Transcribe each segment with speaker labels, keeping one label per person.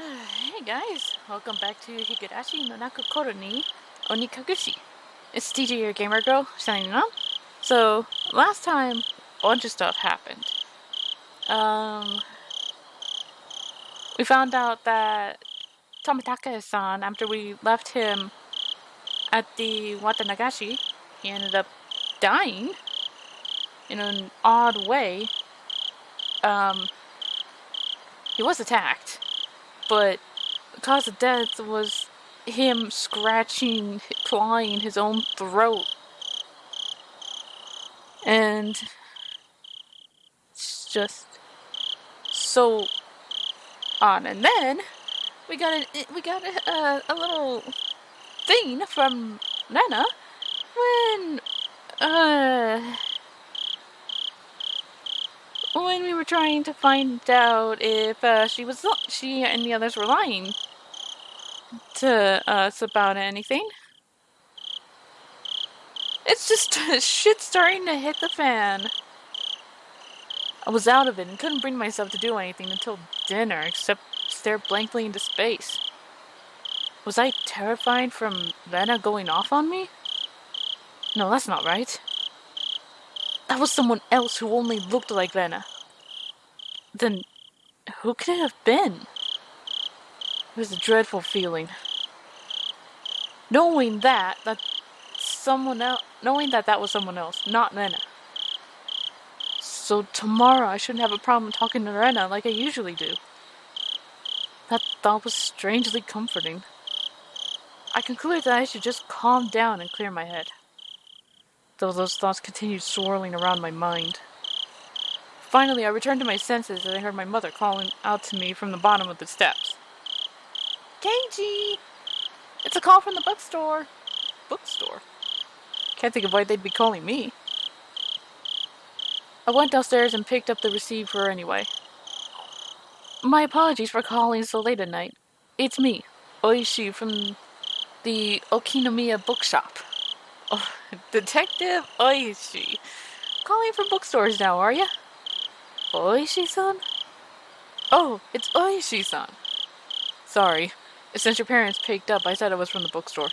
Speaker 1: Hey guys, welcome back to Higurashi no Nakokoro ni Onikakushi. It's TJ, your gamer girl, signing on. So, last time, a bunch of stuff happened. We found out that Tomitaka-san, after we left him at the Watanagashi, he ended up dying in an odd way. He was attacked, but the cause of death was him scratching, clawing his own throat. And it's just so on. And then we got a little thing from Nana when we were trying to find out if she and the others were lying to us about anything. It's just shit starting to hit the fan. I was out of it and couldn't bring myself to do anything until dinner except stare blankly into space. Was I terrified from Lena going off on me? No, that's not right. That was someone else who only looked like Lena. Then, who could it have been? It was a dreadful feeling. Knowing that that was someone else, not Lena. So tomorrow I shouldn't have a problem talking to Lena like I usually do. That thought was strangely comforting. I concluded that I should just calm down and clear my head, though those thoughts continued swirling around my mind. Finally, I returned to my senses as I heard my mother calling out to me from the bottom of the steps. Keiji! It's a call from the bookstore. Bookstore? Can't think of why they'd be calling me. I went downstairs and picked up the receiver anyway. My apologies for calling so late at night. It's me, Oishi from the Okinomiya bookshop. Oh, Detective Oishi. Calling from bookstores now, are ya? Oishi-san? Oh, it's Oishi-san. Sorry. Since your parents picked up, I said I was from the bookstore.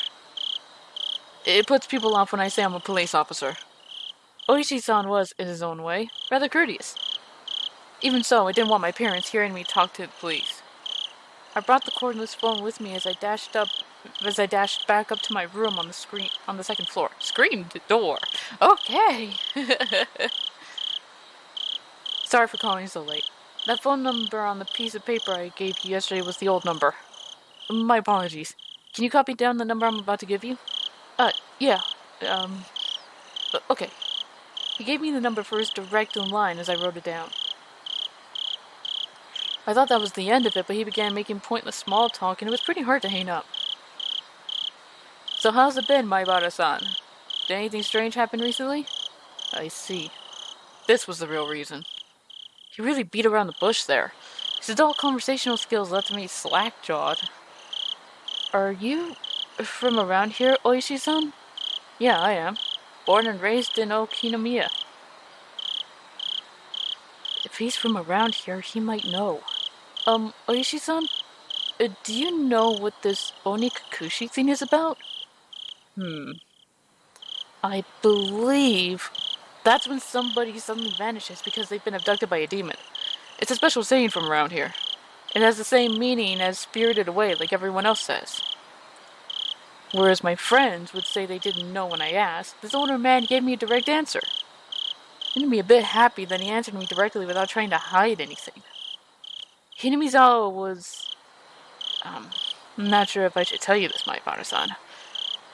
Speaker 1: It puts people off when I say I'm a police officer. Oishi-san was, in his own way, rather courteous. Even so, I didn't want my parents hearing me talk to the police. I brought the cordless phone with me as I dashed back up to my room on the second floor. Screened door. Okay. Sorry for calling so late. That phone number on the piece of paper I gave you yesterday was the old number. My apologies. Can you copy down the number I'm about to give you? Yeah. Okay. He gave me the number for his direct line as I wrote it down. I thought that was the end of it, but he began making pointless small talk, and it was pretty hard to hang up. So how's it been, Maibara-san? Did anything strange happen recently? I see. This was the real reason. He really beat around the bush there. His adult conversational skills left me slack-jawed. Are you from around here, Oishi-san? Yeah, I am. Born and raised in Okinomiya. If he's from around here, he might know. Oishi-san? Do you know what this Onikakushi thing is about? I believe that's when somebody suddenly vanishes because they've been abducted by a demon. It's a special saying from around here. It has the same meaning as spirited away, like everyone else says. Whereas my friends would say they didn't know when I asked, this older man gave me a direct answer. It made me a bit happy that he answered me directly without trying to hide anything. Hinamizawa was... I'm not sure if I should tell you this, Maibara-san.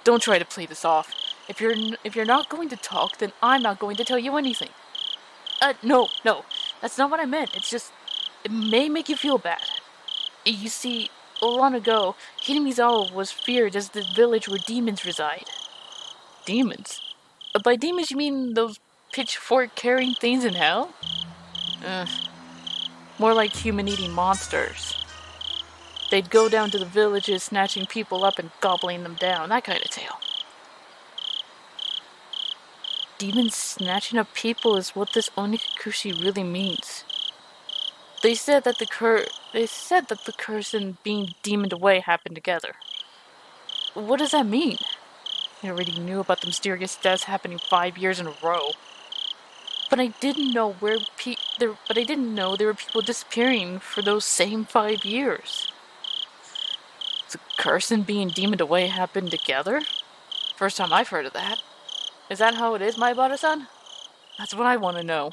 Speaker 1: Don't try to play this off. If you're not going to talk, then I'm not going to tell you anything. No. That's not what I meant. It's just... It may make you feel bad. You see, long ago, Hinamizawa was feared as the village where demons reside. Demons? By demons you mean those pitchfork-carrying things in hell? More like human-eating monsters. They'd go down to the villages, snatching people up and gobbling them down, that kind of tale. Demons snatching up people is what this Onikakushi really means. They said that the They said that the curse and being demoned away happened together. What does that mean? I already knew about the mysterious deaths happening 5 years in a row. But I didn't know there were people disappearing for those same 5 years. The curse and being demoned away happened together? First time I've heard of that. Is that how it is, Maibara-san? That's what I want to know.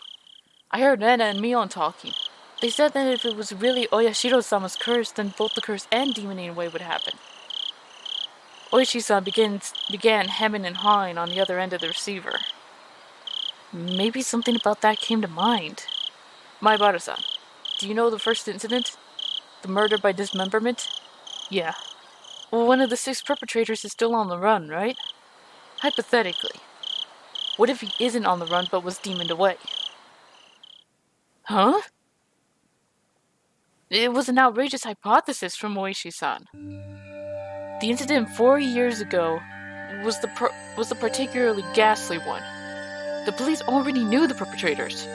Speaker 1: I heard Nana and Mion talking. They said that if it was really Oyashiro-sama's curse, then both the curse and demoning away would happen. Oishi-san began hemming and hawing on the other end of the receiver. Maybe something about that came to mind. Maibara-san, do you know the first incident? The murder by dismemberment? Yeah. Well, one of the 6 perpetrators is still on the run, right? Hypothetically. What if he isn't on the run but was demoned away? Huh? It was an outrageous hypothesis from Oishi-san. The incident 4 years ago was the particularly ghastly one. The police already knew the perpetrators,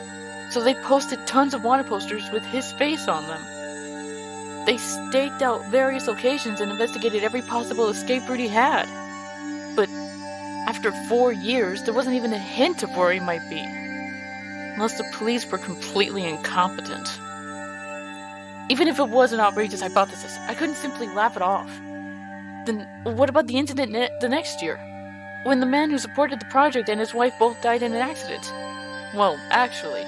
Speaker 1: so they posted tons of wanted posters with his face on them. They staked out various locations and investigated every possible escape route he had. But after 4 years, there wasn't even a hint of where he might be. Unless the police were completely incompetent. Even if it was an outrageous hypothesis, I couldn't simply laugh it off. Then what about the incident the next year? When the man who supported the project and his wife both died in an accident? Well, actually,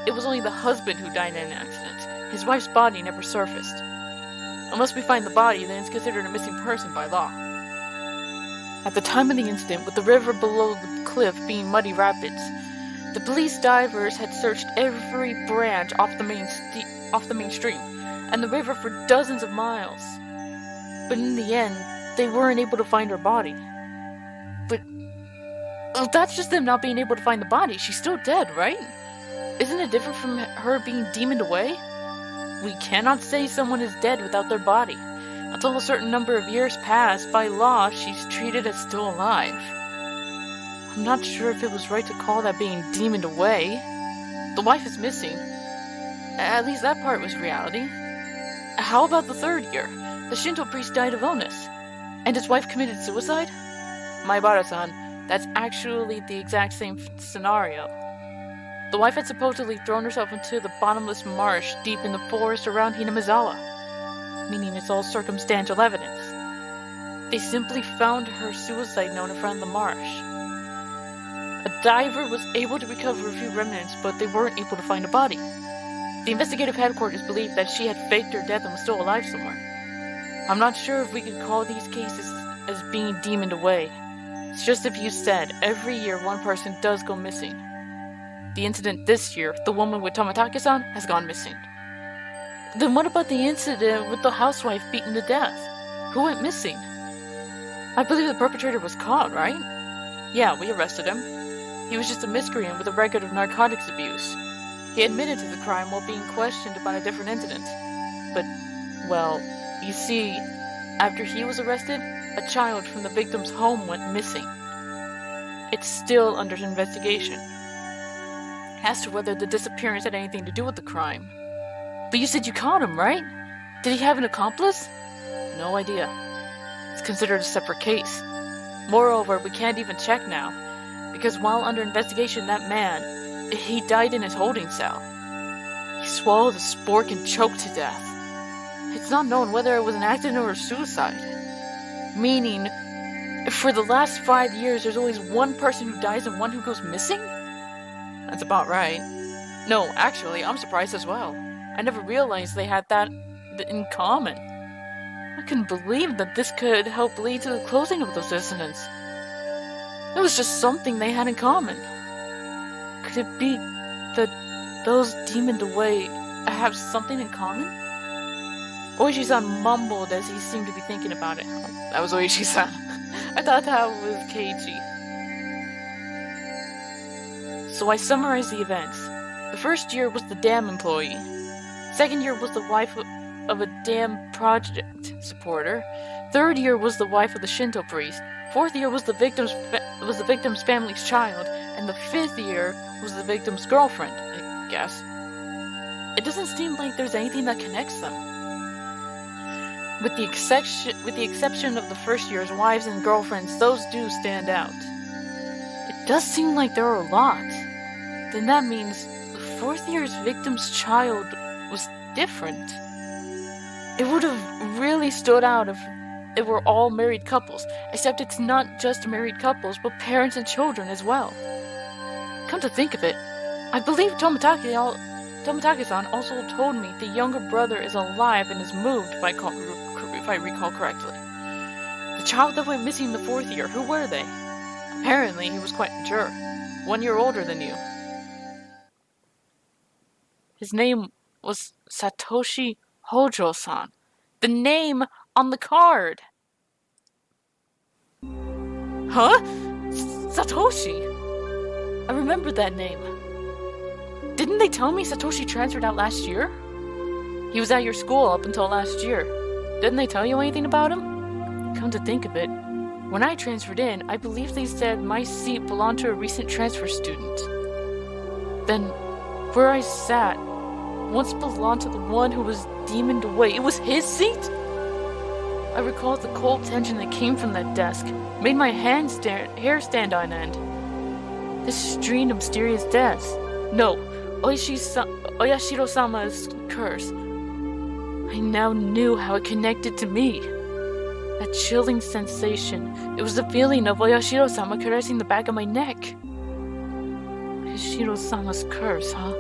Speaker 1: it was only the husband who died in an accident. His wife's body never surfaced. Unless we find the body, then it's considered a missing person by law. At the time of the incident, with the river below the cliff being muddy rapids, the police divers had searched every branch off the main stream, and the river for dozens of miles. But in the end, they weren't able to find her body. But that's just them not being able to find the body. She's still dead, right? Isn't it different from her being demoned away? We cannot say someone is dead without their body. Until a certain number of years pass, by law, she's treated as still alive. I'm not sure if it was right to call that being demoned away. The wife is missing. At least that part was reality. How about the 3rd year? The Shinto priest died of illness, and his wife committed suicide? Maibara-san, that's actually the exact same scenario. The wife had supposedly thrown herself into the bottomless marsh deep in the forest around Hinamizawa, meaning it's all circumstantial evidence. They simply found her suicide note in front of the marsh. A diver was able to recover a few remnants, but they weren't able to find a body. The investigative headquarters believed that she had faked her death and was still alive somewhere. I'm not sure if we could call these cases as being demoned away. It's just if you said, every year one person does go missing. The incident this year, the woman with Tomatake-san, has gone missing. Then what about the incident with the housewife beaten to death? Who went missing? I believe the perpetrator was caught, right? Yeah, we arrested him. He was just a miscreant with a record of narcotics abuse. He admitted to the crime while being questioned about a different incident. But, well, you see, after he was arrested, a child from the victim's home went missing. It's still under investigation as to whether the disappearance had anything to do with the crime. But you said you caught him, right? Did he have an accomplice? No idea. It's considered a separate case. Moreover, we can't even check now, because while under investigation, that man, he died in his holding cell. He swallowed a spork and choked to death. It's not known whether it was an accident or a suicide. Meaning, for the last 5 years, there's always one person who dies and one who goes missing? That's about right. No, actually, I'm surprised as well. I never realized they had that in common. I couldn't believe that this could help lead to the closing of those incidents. It was just something they had in common. Could it be that those demoned away have something in common? Oishi-san mumbled as he seemed to be thinking about it. That was Oishi-san. I thought that was Keiichi. So I summarized the events. The first year was the dam employee. Second year was the wife of a dam project supporter. Third year was the wife of the Shinto priest. Fourth year was the victim's family's child, and the fifth year was the victim's girlfriend, I guess. It doesn't seem like there's anything that connects them. With the exception of the first year's wives and girlfriends, those do stand out. It does seem like there are a lot. Then that means the fourth year's victim's child was different. It would have really stood out if it were all married couples, except it's not just married couples, but parents and children as well. Come to think of it, I believe Tomitake-san also told me the younger brother is alive and is moved, if I recall correctly. The child that went missing in the fourth year, who were they? Apparently, he was quite mature, 1 year older than you. His name was Satoshi Hojo-san. The name on the card! Huh? Satoshi! I remember that name. Didn't they tell me Satoshi transferred out last year? He was at your school up until last year. Didn't they tell you anything about him? Come to think of it, when I transferred in, I believe they said my seat belonged to a recent transfer student. Then, where I sat once belonged to the one who was demoned away. It was his seat? I recall the cold tension that came from that desk made my hair stand on end. This strange and mysterious death. No, Oyashiro-sama's curse. I now knew how it connected to me. That chilling sensation. It was the feeling of Oyashiro-sama caressing the back of my neck. Oyashiro-sama's curse, huh?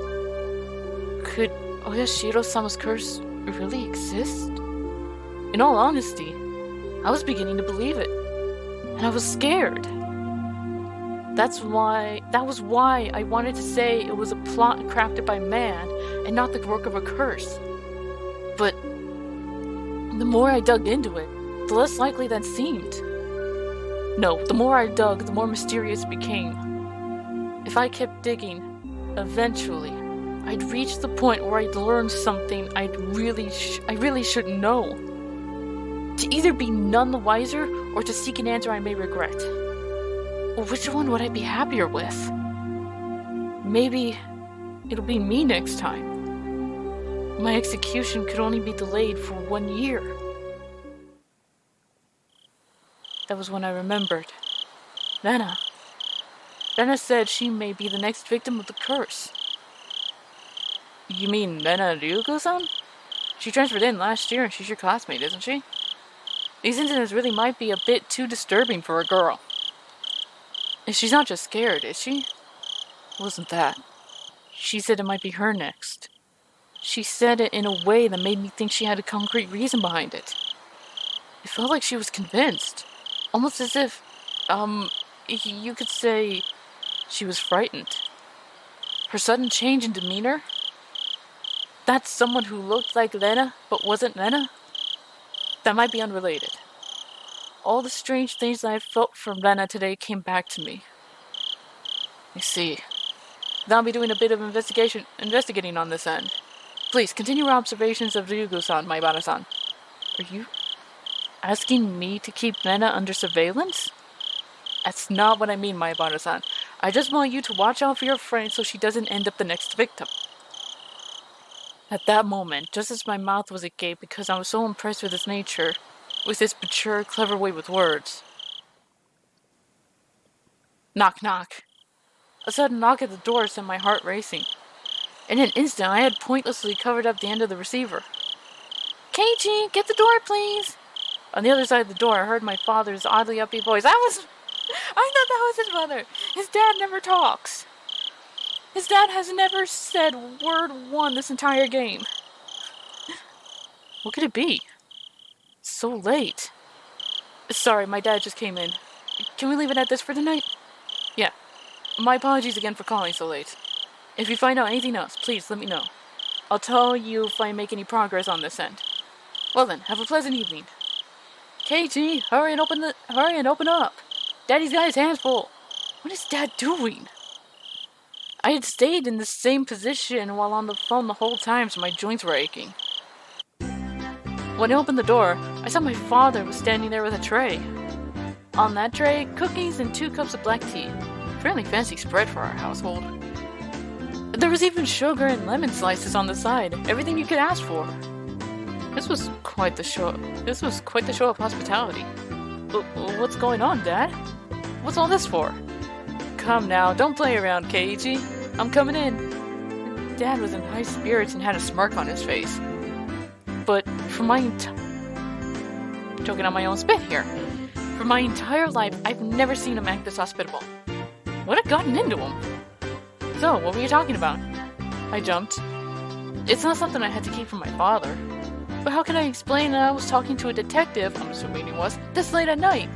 Speaker 1: Could Oyashiro-sama's curse really exist? In all honesty, I was beginning to believe it. And I was scared. That was why I wanted to say it was a plot crafted by man and not the work of a curse. But the more I dug into it, the less likely that seemed. No, the more I dug, the more mysterious it became. If I kept digging, eventually, I'd reach the point where I'd learn something I really shouldn't know. To either be none the wiser, or to seek an answer I may regret. Which one would I be happier with? Maybe it'll be me next time. My execution could only be delayed for 1 year. That was when I remembered. Rena said she may be the next victim of the curse. You mean Rena Ryuko-san? She transferred in last year and she's your classmate, isn't she? These incidents really might be a bit too disturbing for a girl. And she's not just scared, is she? It wasn't that. She said it might be her next. She said it in a way that made me think she had a concrete reason behind it. It felt like she was convinced. Almost as if, you could say she was frightened. Her sudden change in demeanor? That's someone who looked like Lena, but wasn't Lena? That might be unrelated. All the strange things that I felt from Lena today came back to me. I see. Then I'll be doing a bit of investigating on this end. Please, continue your observations of Ryugu-san, Maibara-san. Are you asking me to keep Lena under surveillance? That's not what I mean, Maibara-san. I just want you to watch out for your friend so she doesn't end up the next victim. At that moment, just as my mouth was agape because I was so impressed with his nature, with his mature, clever way with words. Knock, knock. A sudden knock at the door sent my heart racing. In an instant, I had pointlessly covered up the end of the receiver. Keiichi, get the door, please! On the other side of the door, I heard my father's oddly upbeat voice. I thought that was his mother. His dad never talks. His dad has never said word one this entire game. What could it be? So late. Sorry, my dad just came in. Can we leave it at this for tonight? Yeah. My apologies again for calling so late. If you find out anything else, please let me know. I'll tell you if I make any progress on this end. Well then, have a pleasant evening. Keiichi, hurry and open up. Daddy's got his hands full. What is Dad doing? I had stayed in the same position while on the phone the whole time, so my joints were aching. When I opened the door, I saw my father was standing there with a tray. On that tray, cookies and 2 cups of black tea. Fairly fancy spread for our household. There was even sugar and lemon slices on the side. Everything you could ask for. This was quite the show. This was quite the show of hospitality. What's going on, Dad? What's all this for? Come now, don't play around, Keiichi. I'm coming in. Dad was in high spirits and had a smirk on his face. But for my choking on my own spit here. For my entire life, I've never seen him act this hospitable. What had gotten into him? So, what were you talking about? I jumped. It's not something I had to keep from my father. But how can I explain that I was talking to a detective, I'm assuming he was, this late at night?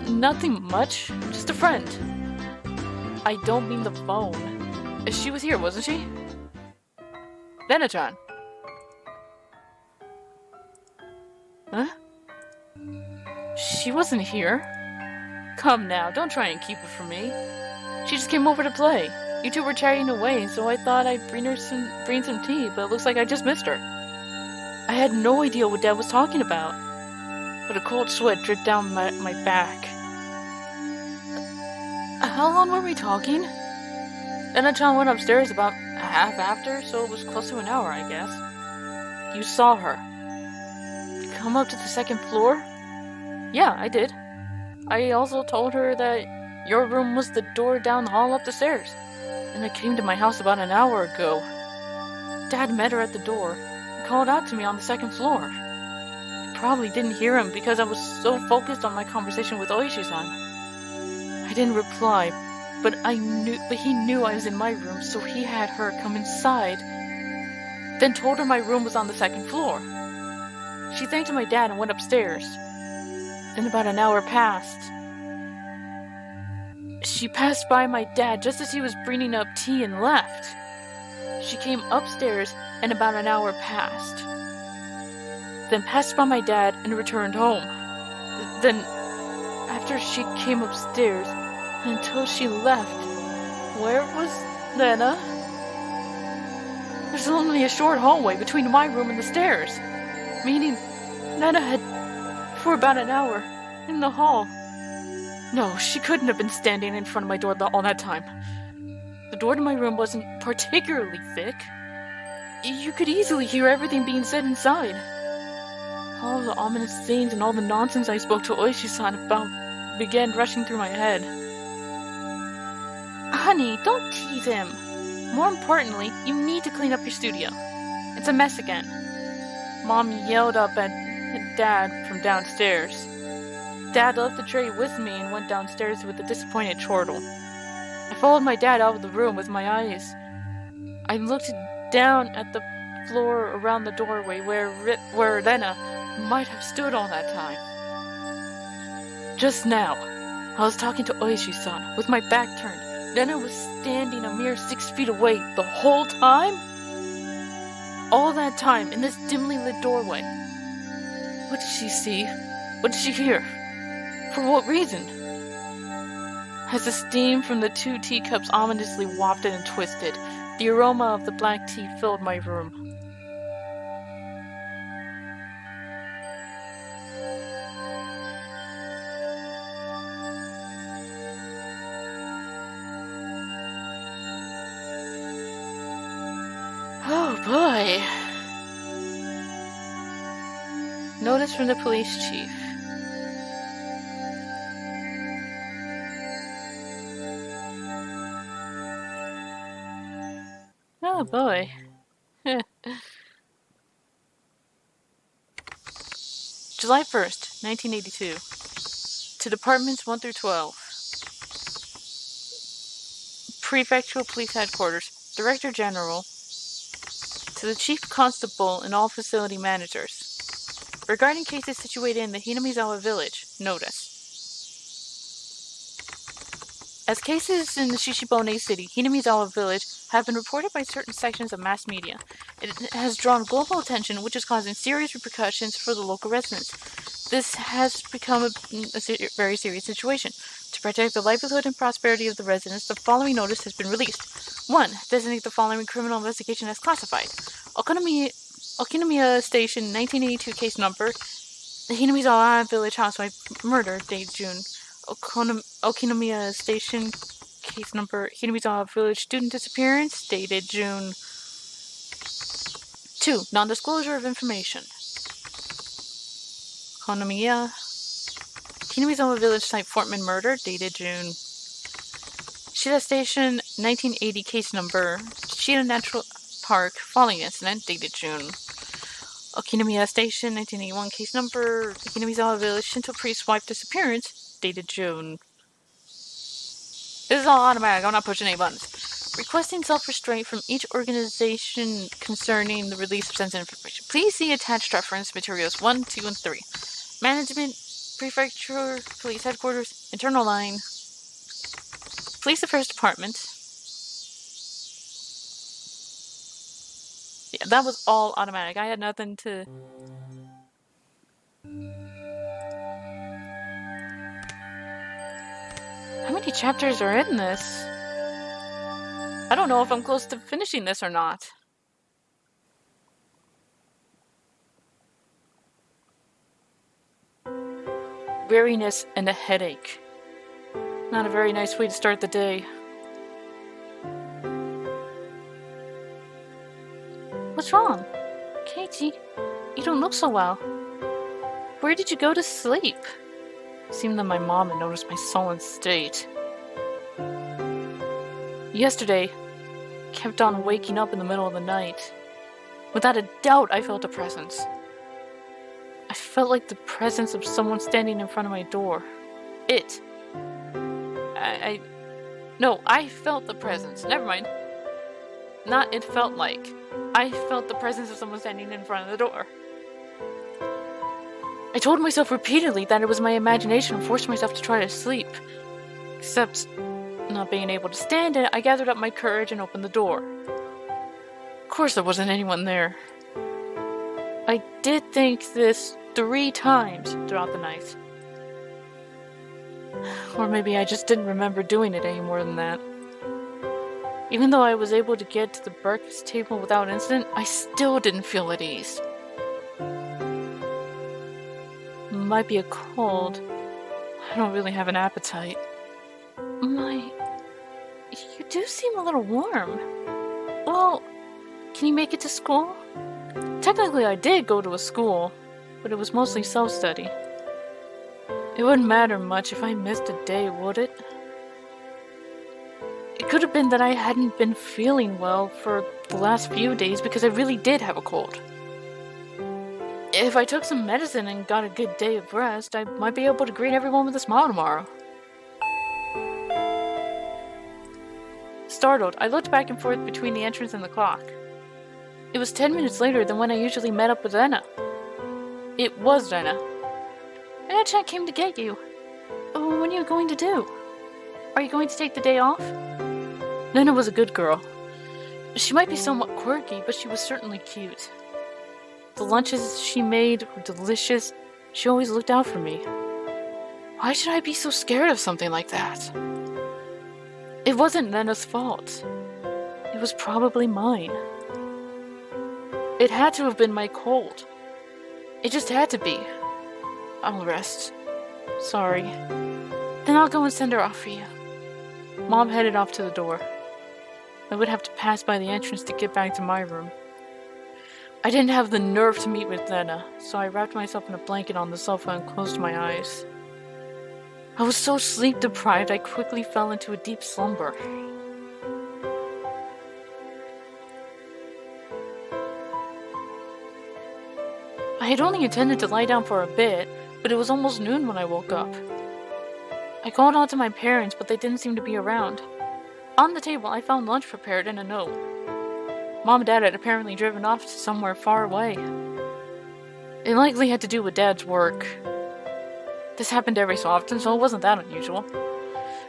Speaker 1: Nothing much, just a friend. I don't mean the phone. She was here, wasn't she? Lena-chan. Huh? She wasn't here. Come now, don't try and keep it from me. She just came over to play. You two were chatting away, so I thought I'd bring some tea, but it looks like I just missed her. I had no idea what Dad was talking about, but a cold sweat dripped down my back. How long were we talking? Lena-chan went upstairs about half after, so it was close to an hour, I guess. You saw her. Come up to the second floor? Yeah, I did. I also told her that your room was the door down the hall up the stairs, and I came to my house about an hour ago. Dad met her at the door. Called out to me on the second floor. I probably didn't hear him because I was so focused on my conversation with Oishi-san. I didn't reply, but he knew I was in my room, so he had her come inside, then told her my room was on the second floor. She thanked my dad and went upstairs. Then about an hour passed. She passed by my dad just as he was bringing up tea and left. She came upstairs and about an hour passed. Then passed by my dad and returned home. Then, after she came upstairs, until she left, where was Lena? There's only a short hallway between my room and the stairs, meaning Lena had, for about an hour, in the hall. No, she couldn't have been standing in front of my door all that time. The door to my room wasn't particularly thick. You could easily hear everything being said inside. All the ominous things and all the nonsense I spoke to Oishi-san about began rushing through my head. Honey, don't tease him. More importantly, you need to clean up your studio. It's a mess again. Mom yelled up at Dad from downstairs. Dad left the tray with me and went downstairs with a disappointed chortle. I followed my dad out of the room with my eyes. I looked down at the floor around the doorway where Lena might have stood all that time. Just now, I was talking to Oishi-san with my back turned. Lena was standing a mere 6 feet away the whole time? All that time in this dimly lit doorway. What did she see? What did she hear? For what reason? As the steam from the 2 teacups ominously wafted and twisted, the aroma of the black tea filled my room. Oh boy. Notice from the police chief. Oh boy. July 1st, 1982. To Departments 1 through 12. Prefectural Police Headquarters, Director General. To the Chief Constable and all facility managers. Regarding cases situated in the Hinamizawa village, notice. As cases in the Shishibone city, Hinamizawa village, have been reported by certain sections of mass media, it has drawn global attention, which is causing serious repercussions for the local residents. This has become a very serious situation. To protect the livelihood and prosperity of the residents, the following notice has been released. 1. Designate the following criminal investigation as classified. Okinomiya Station 1982 case number, the Hinamizawa village housewife murder, date June. Okinomiya Station case number, Hinamizawa village student disappearance, dated June. 2. Non-disclosure of information. Konomiya. Kinamizawa Village Site Fortman murder, dated June. Shida Station, 1980 case number. Shida Natural Park falling incident, dated June. Okinomiya Station, 1981 case number. Kinamizawa Village Shinto priest wife disappearance, dated June. This is all automatic, I'm not pushing any buttons. Requesting self-restraint from each organization concerning the release of sensitive information. Please see attached reference materials 1, 2, and 3. Management, Prefecture, Police Headquarters, Internal Line, Police Affairs Department. Yeah, that was all automatic. I had nothing to... How many chapters are in this? I don't know if I'm close to finishing this or not. Weariness and a headache. Not a very nice way to start the day. What's wrong? Katie, you don't look so well. Where did you go to sleep? It seemed that my mom had noticed my sullen state. Yesterday, kept on waking up in the middle of the night. Without a doubt, I felt a presence. I felt like the presence of someone standing in front of my door. I felt the presence. Never mind. Not it felt like. I felt the presence of someone standing in front of the door. I told myself repeatedly that it was my imagination and forced myself to try to sleep. Except, not being able to stand it, I gathered up my courage and opened the door. Of course there wasn't anyone there. I did think this 3 times throughout the night. Or maybe I just didn't remember doing it any more than that. Even though I was able to get to the breakfast table without incident, I still didn't feel at ease. Might be a cold. I don't really have an appetite. You do seem a little warm. Well, can you make it to school? Technically I did go to a school, but it was mostly self-study. It wouldn't matter much if I missed a day, would it? It could have been that I hadn't been feeling well for the last few days because I really did have a cold. If I took some medicine and got a good day of rest, I might be able to greet everyone with a smile tomorrow. Startled, I looked back and forth between the entrance and the clock. It was 10 minutes later than when I usually met up with Rena. It was Rena. Rena-chan came to get you. Oh, what are you going to do? Are you going to take the day off? Rena was a good girl. She might be somewhat quirky, but she was certainly cute. The lunches she made were delicious. She always looked out for me. Why should I be so scared of something like that? It wasn't Rena's fault. It was probably mine. It had to have been my cold. It just had to be. I'll rest. Sorry. Then I'll go and send her off for you. Mom headed off to the door. I would have to pass by the entrance to get back to my room. I didn't have the nerve to meet with Lena, so I wrapped myself in a blanket on the sofa and closed my eyes. I was so sleep-deprived I quickly fell into a deep slumber. I had only intended to lie down for a bit, but it was almost noon when I woke up. I called out to my parents, but they didn't seem to be around. On the table, I found lunch prepared and a note. Mom and Dad had apparently driven off to somewhere far away. It likely had to do with Dad's work. This happened every so often, so it wasn't that unusual.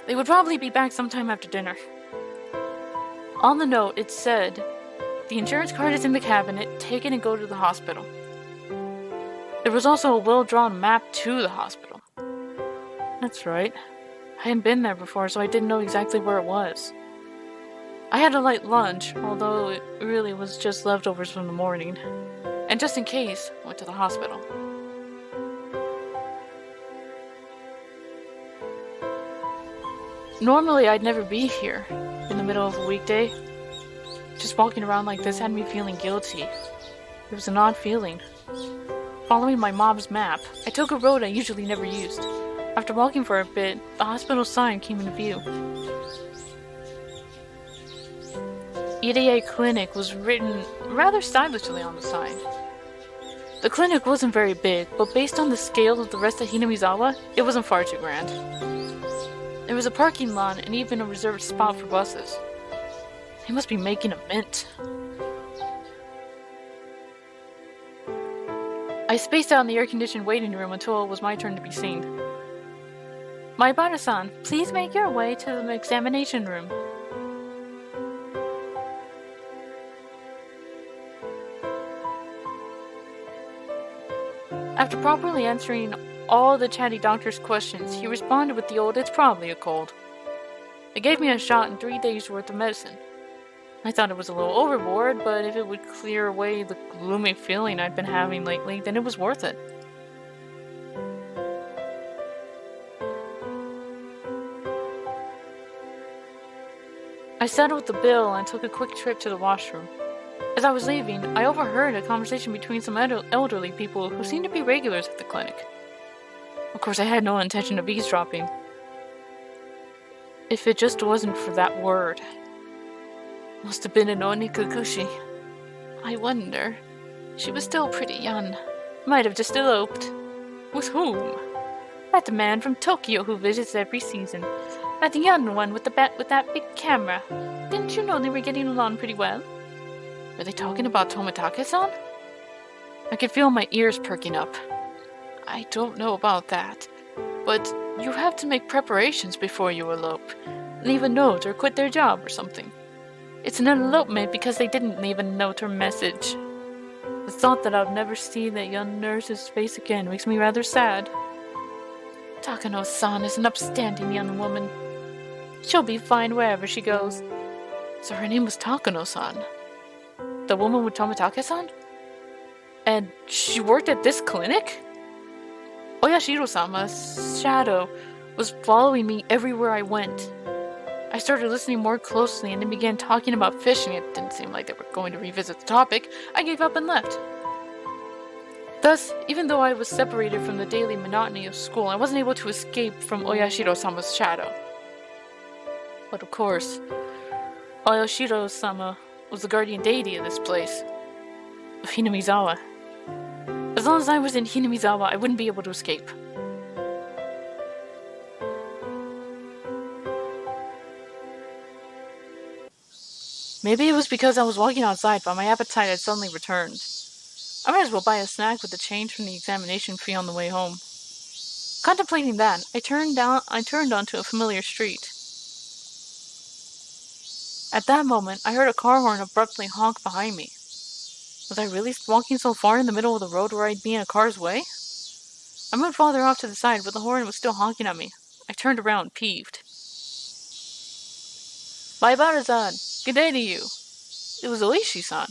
Speaker 1: They would probably be back sometime after dinner. On the note, it said, "The insurance card is in the cabinet, take it and go to the hospital." There was also a well-drawn map to the hospital. That's right. I hadn't been there before, so I didn't know exactly where it was. I had a light lunch, although it really was just leftovers from the morning. And just in case, went to the hospital. Normally, I'd never be here, in the middle of a weekday. Just walking around like this had me feeling guilty. It was an odd feeling. Following my mom's map, I took a road I usually never used. After walking for a bit, the hospital sign came into view. EDA Clinic was written rather stylishly on the sign. The clinic wasn't very big, but based on the scale of the rest of Hinamizawa, it wasn't far too grand. There was a parking lot and even a reserved spot for buses. They must be making a mint. I spaced out in the air-conditioned waiting room until it was my turn to be seen. Maibara-san, please make your way to the examination room. After properly answering all the chatty doctor's questions, he responded with the old, "It's probably a cold." They gave me a shot and 3 days' worth of medicine. I thought it was a little overboard, but if it would clear away the gloomy feeling I'd been having lately, then it was worth it. I settled the bill and took a quick trip to the washroom. As I was leaving, I overheard a conversation between some elderly people who seemed to be regulars at the clinic. Of course, I had no intention of eavesdropping. If it just wasn't for that word. Must have been an Onikakushi. I wonder. She was still pretty young. Might have just eloped. With whom? That man from Tokyo who visits every season. That young one with that big camera. Didn't you know they were getting along pretty well? Were they talking about Tomitake-san? I could feel my ears perking up. I don't know about that. But you have to make preparations before you elope. Leave a note or quit their job or something. It's an elopement because they didn't leave a note or message. The thought that I'll never see that young nurse's face again makes me rather sad. Takano-san is an upstanding young woman. She'll be fine wherever she goes. So her name was Takano-san. The woman with Tomitake-san? And she worked at this clinic? Oyashiro-sama's shadow was following me everywhere I went. I started listening more closely and then began talking about fishing. It didn't seem like they were going to revisit the topic. I gave up and left. Thus, even though I was separated from the daily monotony of school, I wasn't able to escape from Oyashiro-sama's shadow. But of course, Oyashiro-sama was the guardian deity of this place, of Hinamizawa. As long as I was in Hinamizawa, I wouldn't be able to escape. Maybe it was because I was walking outside, but my appetite had suddenly returned. I might as well buy a snack with the change from the examination fee on the way home. Contemplating that, I turned onto a familiar street. At that moment, I heard a car horn abruptly honk behind me. Was I really walking so far in the middle of the road where I'd be in a car's way? I moved farther off to the side, but the horn was still honking at me. I turned around, peeved. Maibara-san, good day to you. It was Oishi-san.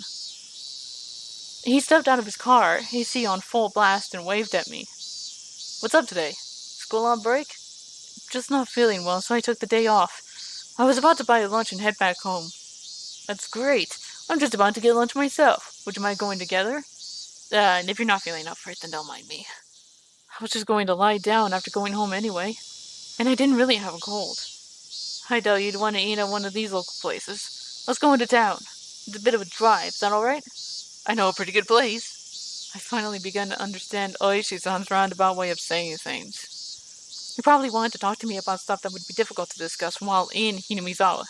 Speaker 1: He stepped out of his car, AC on full blast, and waved at me. What's up today? School on break? Just not feeling well, so I took the day off. I was about to buy lunch and head back home. That's great. I'm just about to get lunch myself. Would you mind going together? And if you're not feeling up for it, then don't mind me. I was just going to lie down after going home anyway. And I didn't really have a cold. I doubt you'd want to eat at one of these local places. Let's go into town. It's a bit of a drive. Is that alright? I know a pretty good place. I finally began to understand Oishi-san's roundabout way of saying things. He probably wanted to talk to me about stuff that would be difficult to discuss while in Hinamizawa.